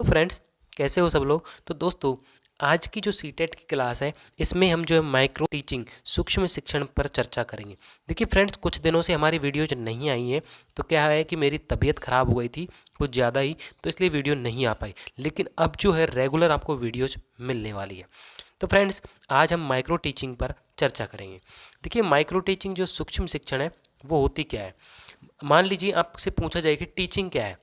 तो फ्रेंड्स, कैसे हो सब लोग। तो दोस्तों, आज की जो सीटेट की क्लास है इसमें हम जो है माइक्रो टीचिंग सूक्ष्म शिक्षण पर चर्चा करेंगे। देखिए फ्रेंड्स, कुछ दिनों से हमारी वीडियो जो नहीं आई है, तो क्या है कि मेरी तबीयत ख़राब हो गई थी कुछ ज़्यादा ही, तो इसलिए वीडियो नहीं आ पाई। लेकिन अब जो है रेगुलर आपको वीडियोज मिलने वाली है। तो फ्रेंड्स, आज हम माइक्रो टीचिंग पर चर्चा करेंगे। देखिए, माइक्रो टीचिंग जो सूक्ष्म शिक्षण है वो होती क्या है। मान लीजिए आपसे पूछा जाए कि टीचिंग क्या है,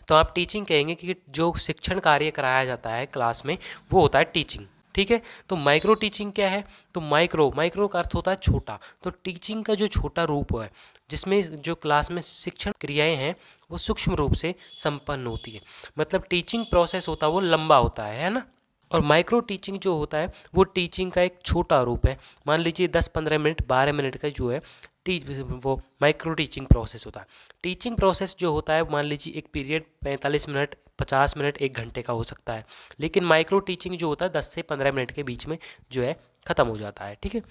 तो आप टीचिंग कहेंगे कि जो शिक्षण कार्य कराया जाता है क्लास में वो होता है टीचिंग। ठीक है। तो माइक्रो टीचिंग क्या है। तो माइक्रो का अर्थ होता है छोटा। तो टीचिंग का जो छोटा रूप है जिसमें जो क्लास में शिक्षण क्रियाएं हैं वो सूक्ष्म रूप से संपन्न होती है। मतलब टीचिंग प्रोसेस होता है वो लंबा होता है ना। और माइक्रो टीचिंग जो होता है वो टीचिंग का एक छोटा रूप है। मान लीजिए 10-15 मिनट 12 मिनट का जो है वो माइक्रो टीचिंग प्रोसेस होता है। टीचिंग प्रोसेस जो होता है मान लीजिए एक पीरियड 45 मिनट 50 मिनट 1 घंटे का हो सकता है। लेकिन माइक्रो टीचिंग जो होता है 10 से 15 मिनट के बीच में जो है ख़त्म हो जाता है। ठीक है।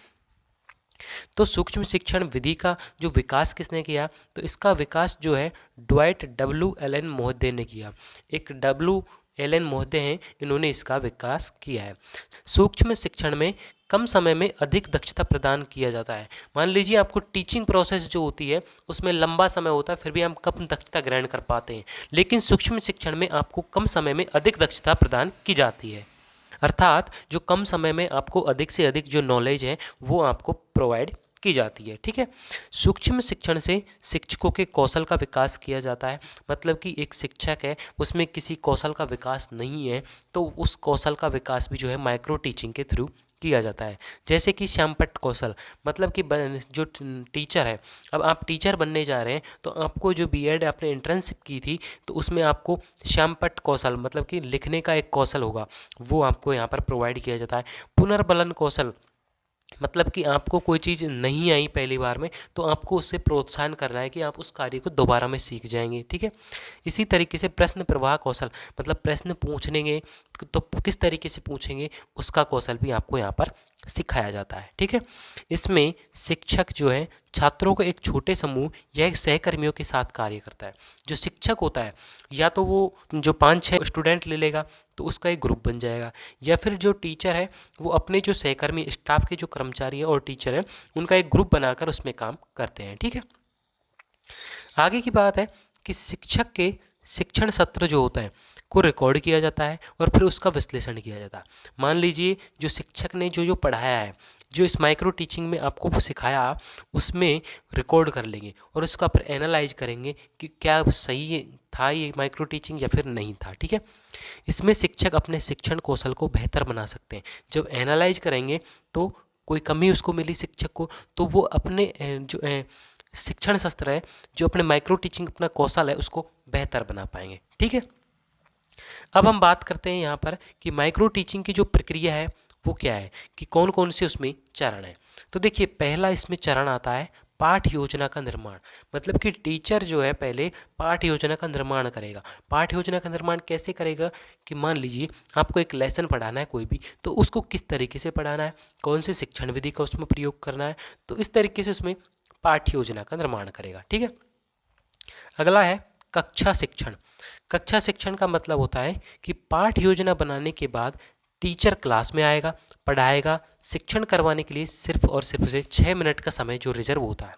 तो सूक्ष्म शिक्षण विधि का जो विकास किसने किया, तो इसका विकास जो है ड्वाइट डब्ल्यू एलन महोदय ने किया। एक डब्ल्यू एलन महोदय हैं, इन्होंने इसका विकास किया है। सूक्ष्म शिक्षण में कम समय में अधिक दक्षता प्रदान किया जाता है। मान लीजिए आपको टीचिंग प्रोसेस जो होती है उसमें लंबा समय होता है, फिर भी हम कम दक्षता ग्रहण कर पाते हैं। लेकिन सूक्ष्म शिक्षण में आपको कम समय में अधिक दक्षता प्रदान की जाती है। अर्थात जो कम समय में आपको अधिक से अधिक जो नॉलेज है वो आपको प्रोवाइड की जाती है। ठीक है। सूक्ष्म शिक्षण से शिक्षकों के कौशल का विकास किया जाता है। मतलब कि एक शिक्षक है उसमें किसी कौशल का विकास नहीं है, तो उस कौशल का विकास भी जो है माइक्रो टीचिंग के थ्रू किया जाता है। जैसे कि श्यामपट्ट कौशल, मतलब कि जो टीचर है, अब आप टीचर बनने जा रहे हैं तो आपको जो बीएड आपने इंटर्नशिप की थी तो उसमें आपको श्यामपट्ट कौशल मतलब कि लिखने का एक कौशल होगा, वो आपको यहाँ पर प्रोवाइड किया जाता है। पुनर्बलन कौशल, मतलब कि आपको कोई चीज़ नहीं आई पहली बार में तो आपको उससे प्रोत्साहन करना है कि आप उस कार्य को दोबारा में सीख जाएंगे। ठीक है। इसी तरीके से प्रश्न प्रवाह कौशल, मतलब प्रश्न पूछेंगे तो किस तरीके से पूछेंगे उसका कौशल भी आपको यहाँ पर सिखाया जाता है। ठीक है। इसमें शिक्षक जो है छात्रों को एक छोटे समूह या एक सहकर्मियों के साथ कार्य करता है। जो शिक्षक होता है या तो वो जो 5-6 स्टूडेंट ले लेगा तो उसका एक ग्रुप बन जाएगा, या फिर जो टीचर है वो अपने जो सहकर्मी स्टाफ के जो कर्मचारी हैं और टीचर हैं उनका एक ग्रुप बनाकर उसमें काम करते हैं। ठीक है। आगे की बात है कि शिक्षक के शिक्षण सत्र जो होता है को रिकॉर्ड किया जाता है और फिर उसका विश्लेषण किया जाता है। मान लीजिए जो शिक्षक ने जो जो पढ़ाया है, जो इस माइक्रो टीचिंग में आपको सिखाया, उसमें रिकॉर्ड कर लेंगे और उसका फिर एनालाइज करेंगे कि क्या सही था ये माइक्रो टीचिंग या फिर नहीं था। ठीक है। इसमें शिक्षक अपने शिक्षण कौशल को बेहतर बना सकते हैं। जब एनालाइज करेंगे तो कोई कमी उसको मिली शिक्षक को, तो वो अपने जो शिक्षण शास्त्र है, जो अपने माइक्रो टीचिंग अपना कौशल है उसको बेहतर बना पाएंगे। ठीक है। अब हम बात करते हैं यहाँ पर कि माइक्रो टीचिंग की जो प्रक्रिया है वो क्या है, कि कौन कौन से उसमें चरण है। तो देखिए, पहला इसमें चरण आता है पाठ योजना का निर्माण। मतलब कि टीचर जो है पहले पाठ योजना का निर्माण करेगा। पाठ योजना का निर्माण कैसे करेगा, कि मान लीजिए आपको एक लेसन पढ़ाना है कोई भी, तो उसको किस तरीके से पढ़ाना है, कौन से शिक्षण विधि का उसमें प्रयोग करना है, तो इस तरीके से उसमें पाठ योजना का निर्माण करेगा। ठीक है। अगला है कक्षा शिक्षण। कक्षा शिक्षण का मतलब होता है कि पाठ योजना बनाने के बाद टीचर क्लास में आएगा, पढ़ाएगा। शिक्षण करवाने के लिए सिर्फ और सिर्फ उसे 6 मिनट का समय जो रिजर्व होता है।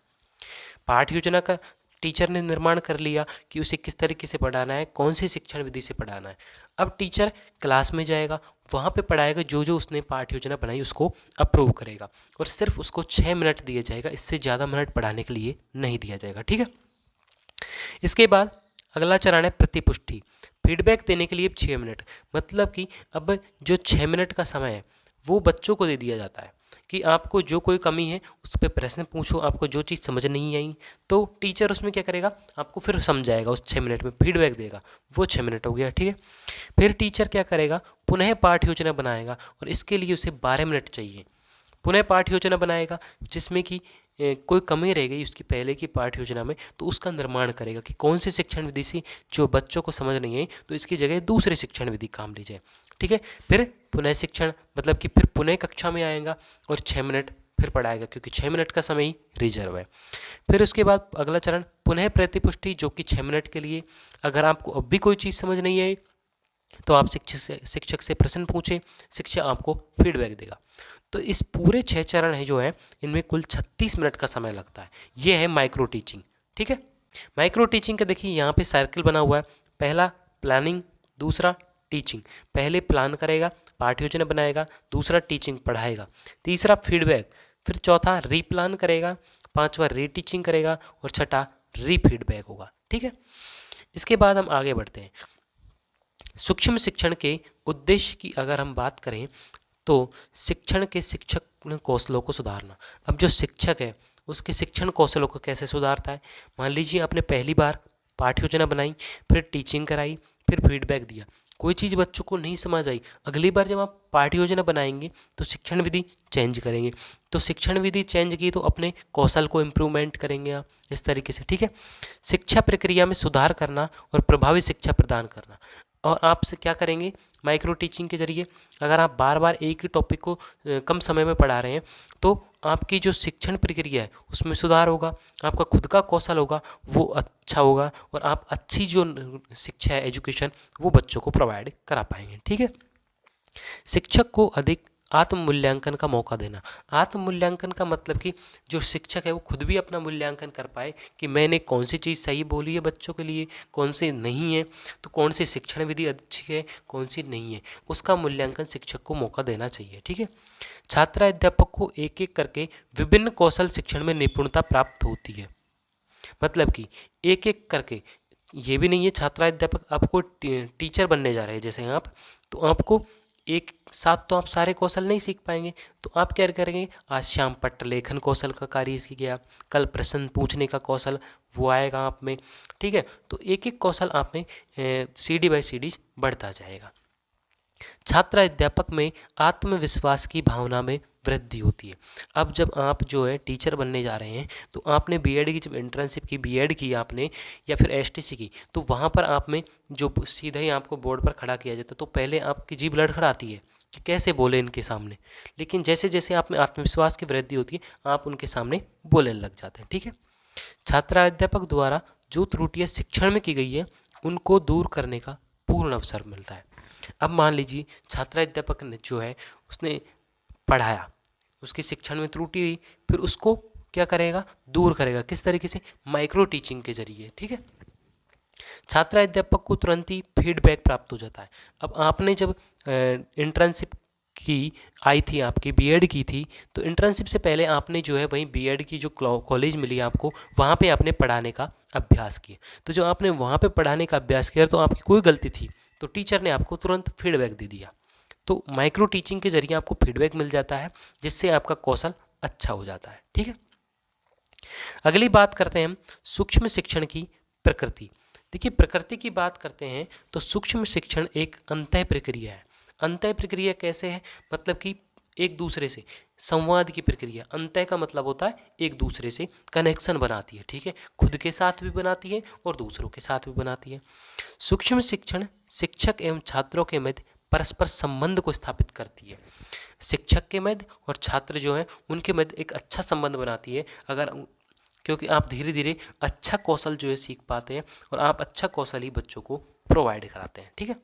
पाठ योजना का टीचर ने निर्माण कर लिया कि उसे किस तरीके से पढ़ाना है, कौन सी शिक्षण विधि से पढ़ाना है। अब टीचर क्लास में जाएगा, वहाँ पे पढ़ाएगा, जो जो उसने पाठ योजना बनाई उसको अप्रूव करेगा और सिर्फ उसको 6 मिनट दिया जाएगा, इससे ज़्यादा मिनट पढ़ाने के लिए नहीं दिया जाएगा। ठीक है। इसके बाद अगला चरण है प्रतिपुष्टि। फीडबैक देने के लिए 6 मिनट, मतलब कि अब जो 6 मिनट का समय है वो बच्चों को दे दिया जाता है कि आपको जो कोई कमी है उस पर प्रश्न पूछो, आपको जो चीज़ समझ नहीं आई तो टीचर उसमें क्या करेगा, आपको फिर समझाएगा, उस 6 मिनट में फीडबैक देगा। वो 6 मिनट हो गया। ठीक है। फिर टीचर क्या करेगा, पुनः पाठ योजना बनाएगा और इसके लिए उसे 12 मिनट चाहिए। पुनः पाठ योजना बनाएगा जिसमें कि कोई कमी रह गई उसकी पहले की पाठ योजना में, तो उसका निर्माण करेगा कि कौन सी शिक्षण विधि से जो बच्चों को समझ नहीं आई तो इसकी जगह दूसरी शिक्षण विधि काम ली जाए। ठीक है। फिर पुनः शिक्षण, मतलब कि फिर पुनः कक्षा में आएगा और 6 मिनट फिर पढ़ाएगा, क्योंकि 6 मिनट का समय ही रिजर्व है। फिर उसके बाद अगला चरण पुनः प्रतिपुष्टि, जो कि 6 मिनट के लिए। अगर आपको अब भी कोई चीज़ समझ नहीं आई तो आप शिक्षक से प्रश्न पूछें, शिक्षक आपको फीडबैक देगा। तो इस पूरे 6 चरण है जो है, इनमें कुल 36 मिनट का समय लगता है। ये है माइक्रो टीचिंग। ठीक है, माइक्रो टीचिंग का देखिए यहाँ पे सर्कल बना हुआ है। पहला प्लानिंग, दूसरा टीचिंग। पहले प्लान करेगा, पाठ्य योजना बनाएगा, दूसरा टीचिंग पढ़ाएगा, तीसरा फीडबैक, फिर चौथा रीप्लान करेगा, पांचवा रीटीचिंग करेगा और छठा रीफीडबैक होगा। ठीक है, इसके बाद हम आगे बढ़ते हैं। सूक्ष्म शिक्षण के उद्देश्य की अगर हम बात करें तो शिक्षण के शिक्षण कौशलों को सुधारना। अब जो शिक्षक है उसके शिक्षण कौशलों को कैसे सुधारता है? मान लीजिए आपने पहली बार पाठ्य योजना बनाई, फिर टीचिंग कराई, फिर फीडबैक दिया, कोई चीज़ बच्चों को नहीं समझ आई। अगली बार जब आप पाठ्य योजना बनाएंगे तो शिक्षण विधि चेंज करेंगे, तो शिक्षण विधि चेंज की तो अपने कौशल को इम्प्रूवमेंट करेंगे आप इस तरीके से। ठीक है, शिक्षा प्रक्रिया में सुधार करना और प्रभावी शिक्षा प्रदान करना। और आपसे क्या करेंगे माइक्रो टीचिंग के जरिए? अगर आप बार बार एक ही टॉपिक को कम समय में पढ़ा रहे हैं तो आपकी जो शिक्षण प्रक्रिया है उसमें सुधार होगा, आपका खुद का कौशल होगा वो अच्छा होगा और आप अच्छी जो शिक्षा है, एजुकेशन, वो बच्चों को प्रोवाइड करा पाएंगे। ठीक है, शिक्षक को अधिक आत्म मूल्यांकन का मौका देना। आत्म मूल्यांकन का मतलब कि जो शिक्षक है वो खुद भी अपना मूल्यांकन कर पाए कि मैंने कौन सी चीज़ सही बोली है बच्चों के लिए, कौन सी नहीं है, तो कौन सी शिक्षण विधि अच्छी है, कौन सी नहीं है, उसका मूल्यांकन शिक्षक को मौका देना चाहिए। ठीक है, छात्र अध्यापक को एक एक करके विभिन्न कौशल शिक्षण में निपुणता प्राप्त होती है। मतलब कि एक एक करके, ये भी नहीं है छात्राध्यापक आपको टीचर बनने जा रहे हैं जैसे आप, तो आपको एक साथ तो आप सारे कौशल नहीं सीख पाएंगे। तो आप क्या करेंगे, आज शाम पत्र लेखन कौशल का कार्य सीख गया, कल प्रश्न पूछने का कौशल वो आएगा आप में। ठीक है, तो एक एक कौशल आप में सीढ़ी बाय सीढ़ी बढ़ता जाएगा। छात्र अध्यापक में आत्मविश्वास की भावना में वृद्धि होती है। अब जब आप जो है टीचर बनने जा रहे हैं तो आपने बीएड की जब इंटर्नशिप की, बीएड की आपने या फिर एसटीसी की, तो वहाँ पर आप में जो सीधे ही आपको बोर्ड पर खड़ा किया जाता है तो पहले आपकी जीभ लड़खड़ाती है कि कैसे बोले इनके सामने। लेकिन जैसे जैसे आप में आत्मविश्वास की वृद्धि होती है आप उनके सामने बोलने लग जाते हैं। ठीक है, छात्र अध्यापक द्वारा जो त्रुटियाँ शिक्षण में की गई है उनको दूर करने का पूर्ण अवसर मिलता है। अब मान लीजिए छात्र अध्यापक ने जो है उसने पढ़ाया, उसकी शिक्षण में त्रुटि रही, फिर उसको क्या करेगा, दूर करेगा। किस तरीके से? माइक्रो टीचिंग के जरिए। ठीक है, छात्र अध्यापक को तुरंत ही फीडबैक प्राप्त हो जाता है। अब आपने जब इंटर्नशिप की आई थी, आपकी बीएड की थी, तो इंटर्नशिप से पहले आपने जो है वहीं बीएड की जो कॉलेज मिली आपको, वहाँ पे आपने पढ़ाने का अभ्यास किया। तो जो आपने वहाँ पे पढ़ाने का अभ्यास किया तो आपकी कोई गलती थी तो टीचर ने आपको तुरंत फीडबैक दे दिया। तो माइक्रो टीचिंग के जरिए आपको फीडबैक मिल जाता है जिससे आपका कौशल अच्छा हो जाता है। ठीक है, अगली बात करते हैं हम सूक्ष्म शिक्षण की प्रकृति। देखिए, प्रकृति की बात करते हैं तो सूक्ष्म शिक्षण एक अंतः प्रक्रिया है। अंतः प्रक्रिया कैसे है? मतलब कि एक दूसरे से संवाद की प्रक्रिया। अंतः का मतलब होता है एक दूसरे से कनेक्शन बनाती है। ठीक है, खुद के साथ भी बनाती है और दूसरों के साथ भी बनाती है। सूक्ष्म शिक्षण शिक्षक एवं छात्रों के मध्य परस्पर संबंध को स्थापित करती है। शिक्षक के मध्य और छात्र जो हैं उनके मध्य एक अच्छा संबंध बनाती है। अगर क्योंकि आप धीरे धीरे अच्छा कौशल जो है सीख पाते हैं और आप अच्छा कौशल ही बच्चों को प्रोवाइड कराते हैं। ठीक है,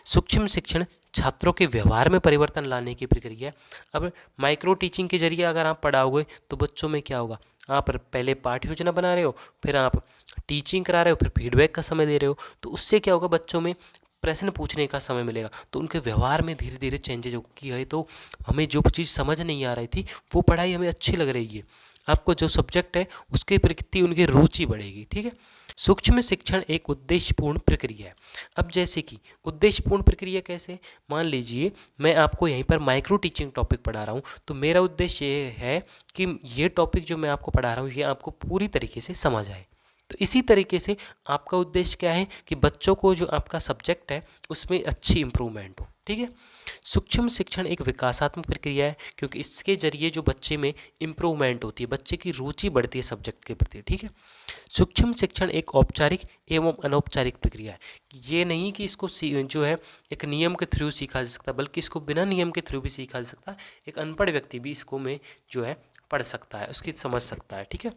सूक्ष्म शिक्षण छात्रों के व्यवहार में परिवर्तन लाने की प्रक्रिया। अब माइक्रो टीचिंग के जरिए अगर आप पढ़ाओगे तो बच्चों में क्या होगा, आप पहले पाठ्य योजना बना रहे हो, फिर आप टीचिंग करा रहे हो, फिर फीडबैक का समय दे रहे हो, तो उससे क्या होगा, बच्चों में प्रश्न पूछने का समय मिलेगा, तो उनके व्यवहार में धीरे धीरे चेंजेज होगी है। तो हमें जो चीज़ समझ नहीं आ रही थी वो पढ़ाई हमें अच्छी लग रही है, आपको जो सब्जेक्ट है उसके प्रति उनकी रुचि बढ़ेगी। ठीक है, सूक्ष्म शिक्षण एक उद्देश्यपूर्ण प्रक्रिया है। अब जैसे कि उद्देश्यपूर्ण प्रक्रिया कैसे? मान लीजिए मैं आपको यहीं पर माइक्रो टीचिंग टॉपिक पढ़ा रहा हूँ, तो मेरा उद्देश्य ये है कि ये टॉपिक जो मैं आपको पढ़ा रहा हूँ ये आपको पूरी तरीके से समझ आए। तो इसी तरीके से आपका उद्देश्य क्या है कि बच्चों को जो आपका सब्जेक्ट है उसमें अच्छी इम्प्रूवमेंट हो। ठीक है, सूक्ष्म शिक्षण एक विकासात्मक प्रक्रिया है क्योंकि इसके जरिए जो बच्चे में इम्प्रूवमेंट होती है, बच्चे की रुचि बढ़ती है सब्जेक्ट के प्रति। ठीक है, सूक्ष्म शिक्षण एक औपचारिक एवं अनौपचारिक प्रक्रिया है। ये नहीं कि इसको जो है एक नियम के थ्रू सीखा जा सकता, बल्कि इसको बिना नियम के थ्रू भी सीखा जा सकता है। एक अनपढ़ व्यक्ति भी इसको में जो है पढ़ सकता है, उसकी समझ सकता है। ठीक है,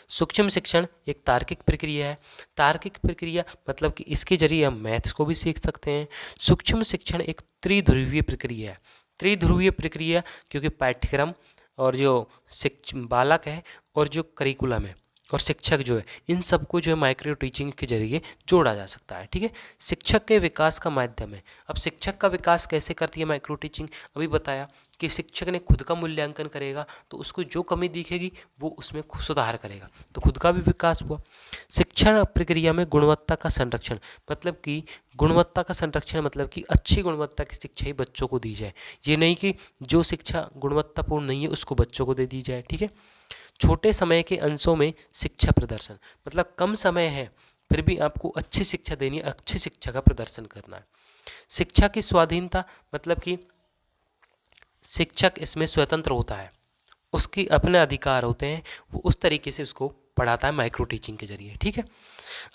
सूक्ष्म शिक्षण एक तार्किक प्रक्रिया है। तार्किक प्रक्रिया मतलब कि इसके जरिए हम मैथ्स को भी सीख सकते हैं। सूक्ष्म शिक्षण एक त्रिध्रुवीय प्रक्रिया है। त्रिध्रुवीय प्रक्रिया क्योंकि पाठ्यक्रम और जो बालक है और जो करिकुलम है और शिक्षक जो है, इन सबको जो है माइक्रो टीचिंग के जरिए जोड़ा जा सकता है। ठीक है, शिक्षक के विकास का माध्यम है। अब शिक्षक का विकास कैसे करती है माइक्रो टीचिंग? अभी बताया कि शिक्षक ने खुद का मूल्यांकन करेगा तो उसको जो कमी दिखेगी वो उसमें सुधार करेगा, तो खुद का भी विकास हुआ। शिक्षण प्रक्रिया में गुणवत्ता का संरक्षण मतलब कि गुणवत्ता का संरक्षण मतलब कि अच्छी गुणवत्ता की शिक्षा ही बच्चों को दी जाए। ये नहीं कि जो शिक्षा गुणवत्तापूर्ण नहीं है उसको बच्चों को दे दी जाए। ठीक है, छोटे समय के अंशों में शिक्षा प्रदर्शन मतलब कम समय है फिर भी आपको अच्छी शिक्षा देनी है, अच्छी शिक्षा का प्रदर्शन करना है। शिक्षा की स्वाधीनता मतलब कि शिक्षक इसमें स्वतंत्र होता है, उसकी अपने अधिकार होते हैं, वो उस तरीके से उसको पढ़ाता है माइक्रो टीचिंग के जरिए। ठीक है,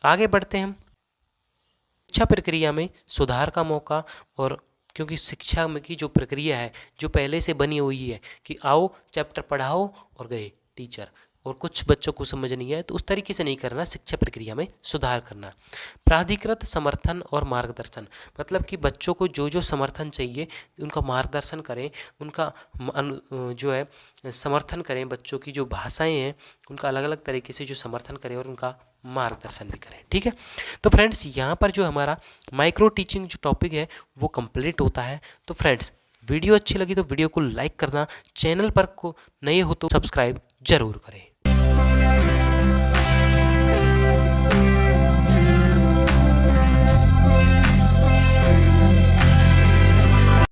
आगे बढ़ते हैं हम। शिक्षा प्रक्रिया में सुधार का मौका, और क्योंकि शिक्षा में की जो प्रक्रिया है जो पहले से बनी हुई है कि आओ चैप्टर पढ़ाओ और गए टीचर, और कुछ बच्चों को समझ नहीं आए तो उस तरीके से नहीं करना, शिक्षा प्रक्रिया में सुधार करना। प्राधिकृत समर्थन और मार्गदर्शन मतलब कि बच्चों को जो जो समर्थन चाहिए उनका मार्गदर्शन करें, उनका जो है समर्थन करें, बच्चों की जो भाषाएं हैं उनका अलग अलग तरीके से जो समर्थन करें और उनका मार्गदर्शन भी करें। ठीक है, तो फ्रेंड्स यहाँ पर जो हमारा माइक्रो टीचिंग जो टॉपिक है वो कंप्लीट होता है। तो फ्रेंड्स वीडियो अच्छी लगी तो वीडियो को लाइक करना, चैनल पर को नए हो तो सब्सक्राइब जरूर करें।